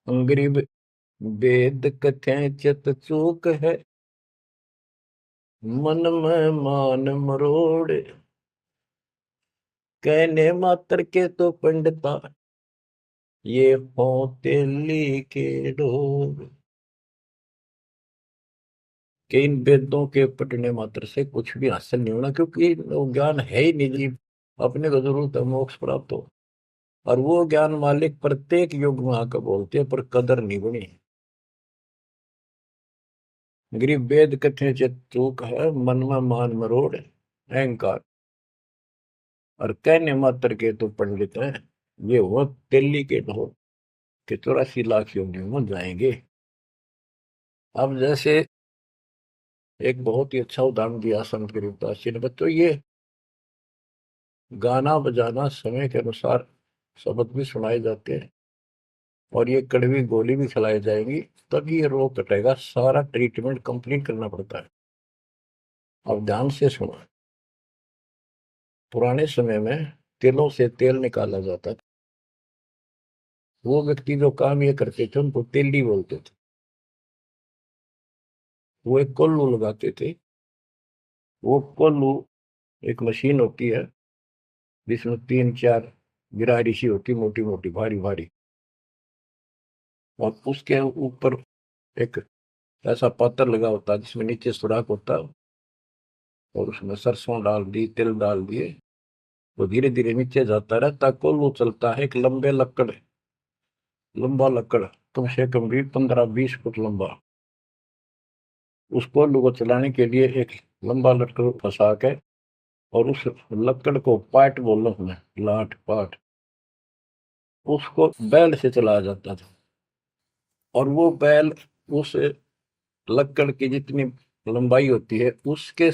गरीब वेद कथें चित चूक है, मन में मान मरोड़े। कहने मात्र के तो पंडिता, ये होते के डोर। कि इन वेदों के पढ़ने मात्र से कुछ भी हासिल नहीं होना, क्योंकि वो ज्ञान है ही नहीं जी। अपने को जरूरत है मोक्ष प्राप्त हो, और वो ज्ञान मालिक प्रत्येक युग में आकर बोलते हैं, पर कदर नहीं बनी। गरीब वेद कथे चित चूक है, मन में मान मरोड़ अहंकार। और कहने मात्र के तो पंडित है, ये वो दिल्ली के ढोल के 84 लाख योनियों में जाएंगे। अब जैसे एक बहुत ही अच्छा उदाहरण दिया संत गरीबदास जी ने, बच्चों ये गाना बजाना समय के अनुसार शब्द भी सुनाए जाते हैं, और ये कड़वी गोली भी खिलाई जाएंगी, तभी ये रोग कटेगा। सारा ट्रीटमेंट कंप्लीट करना पड़ता है। अब ध्यान से सुनो। पुराने समय में तिलों से तेल निकाला जाता था। वो व्यक्ति जो काम ये करते थे उनको तेली बोलते थे। वो एक कोल्लू लगाते थे। वो कोल्लू एक मशीन होती है, जिसमें 3 4 गिरारी सी होती, मोटी मोटी भारी भारी, और उसके ऊपर एक ऐसा पात्र लगा होता है जिसमें नीचे सुराख होता है, और उसमें सरसों डाल दी, तिल डाल दिए, वो धीरे धीरे नीचे जाता रहता, कोल्लू चलता है। एक लंबा लकड़, कम से कम भी 15 20 फुट लंबा। उस कोल्लू को चलाने के लिए एक लंबा लकड़ फंसा के, और उस लकड़ को पाट बोल रहा हूं, लाट पाट, उसको बैल से चलाया जाता था। और वो बैल उस लकड़ की जितनी लंबाई होती है उसके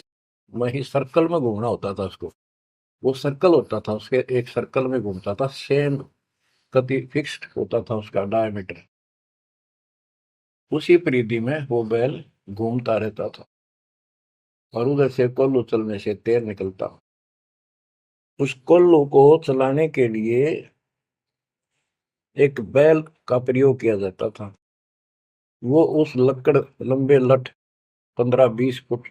में ही सर्कल में घूमना होता था उसको। वो सर्कल होता था, उसके एक सर्कल में घूमता था, सेम कति फिक्स्ड होता था उसका डायमीटर। उसी परिधि में वो बैल घूमता रहता था, और उधर से कोल्लू चलने से तेल निकलता। उस कोल्लू को चलाने के लिए एक बैल का प्रयोग किया जाता था। वो उस लकड़ लंबे लठ, 15 20 फुट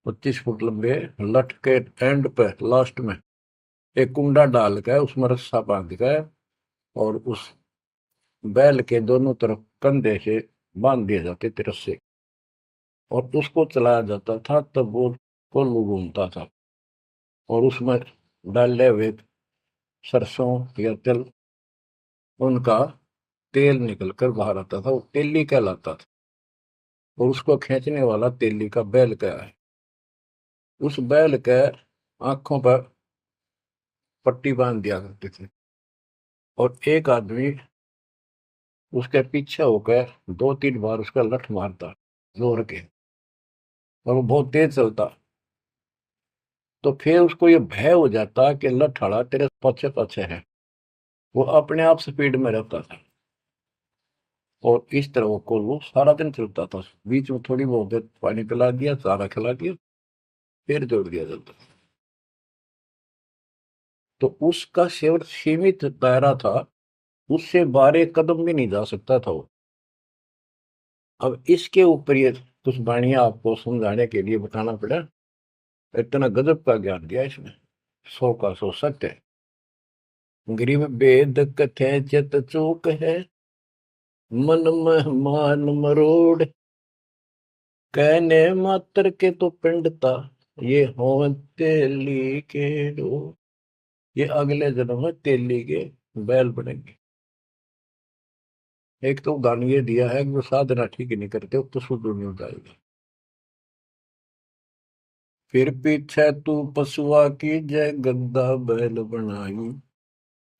25 फुट लंबे लठ के एंड पे लास्ट में एक कुंडा डाल कर उसमें रस्सा बांध कर, और उस बैल के दोनों तरफ कंधे से बांध दिए जाते थे रस्से, और उसको चलाया जाता था। तब वो कोल्लू घूमता था, और उसमें डाले हुए सरसों या तिल, उनका तेल निकलकर बाहर आता था। वो तेली कहलाता था, और उसको खींचने वाला तेली का बैल का है। उस बैल के आंखों पर पट्टी बांध दिया करते थे, और एक आदमी उसके पीछे होकर 2 3 बार उसका लठ मारता जोर के, और वो बहुत तेज चलता। तो फिर उसको ये भय हो जाता कि लठ तेरे पीछे पीछे है। वो अपने आप स्पीड में रहता था, और इस तरह वो कोल्हू सारा दिन चलता था। बीच में थोड़ी बहुत देर पानी पिला दिया, चारा खिला दिया, फिर जोड़ दिया जाता। तो उसका केवल सीमित दायरा था, उससे 12 कदम भी नहीं जा सकता था वो। अब इसके ऊपर ये कुछ वाणियां आपको समझाने के लिए बताना पड़ा। इतना गजब का ज्ञान दिया इसने, 100 का 100 सत्य है। गरीब वेद कथे चित चूक है, मन में मान मरोड़। कहने मात्र के तो पिंडता, ये हो तेली के डोर। ये अगले जन्म में तेली के बैल बनेंगे। एक तो गान ये दिया है कि वो साधना ठीक नहीं करते तो शुद्ध नहीं हो जाएगा। फिर पीछे तू पशुआ की जय, गद्दा बैल बनाई।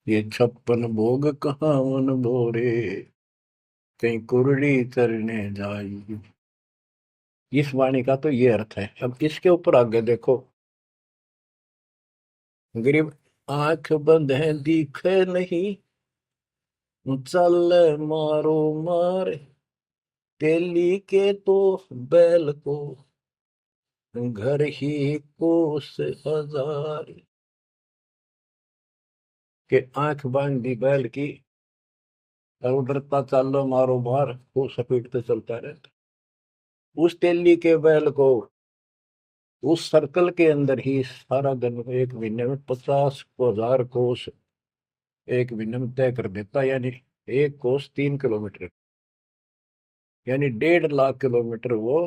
ये 56 भोग कहाँ मन भोरे, कहीं कुरड़ी चरने जाई। इस वाणी का तो ये अर्थ है। अब इसके ऊपर आगे देखो। गरीब आंख बंद है दिखे नहीं, चल मारो मार। तेली के तो बैल को घर ही कोस हजार। के आंख बांध दी बैल की, और उधरता चालो मारो मार वो स्पीड पे चलता रहता। उस तेली के बैल को उस सर्कल के अंदर ही सारा दिन एक महीने में 50,000 कोस एक महीने में तय कर देता, यानी एक कोस 3 किलोमीटर, यानी 1.5 लाख किलोमीटर वो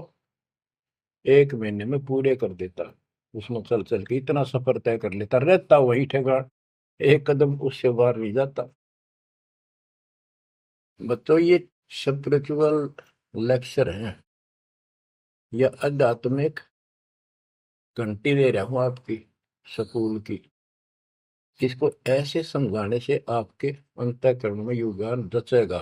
एक महीने में पूरे कर देता। उसमें चल चल के इतना सफर तय कर लेता, रहता वही ठेकान, एक कदम उससे बाहर नहीं जाता। बच्चों ये स्पिरिचुअल लेक्चर है या आध्यात्मिक घंटी दे रहा हूं आपकी स्कूल की। इसको ऐसे समझाने से आपके अंतःकरण में योगदान रचेगा।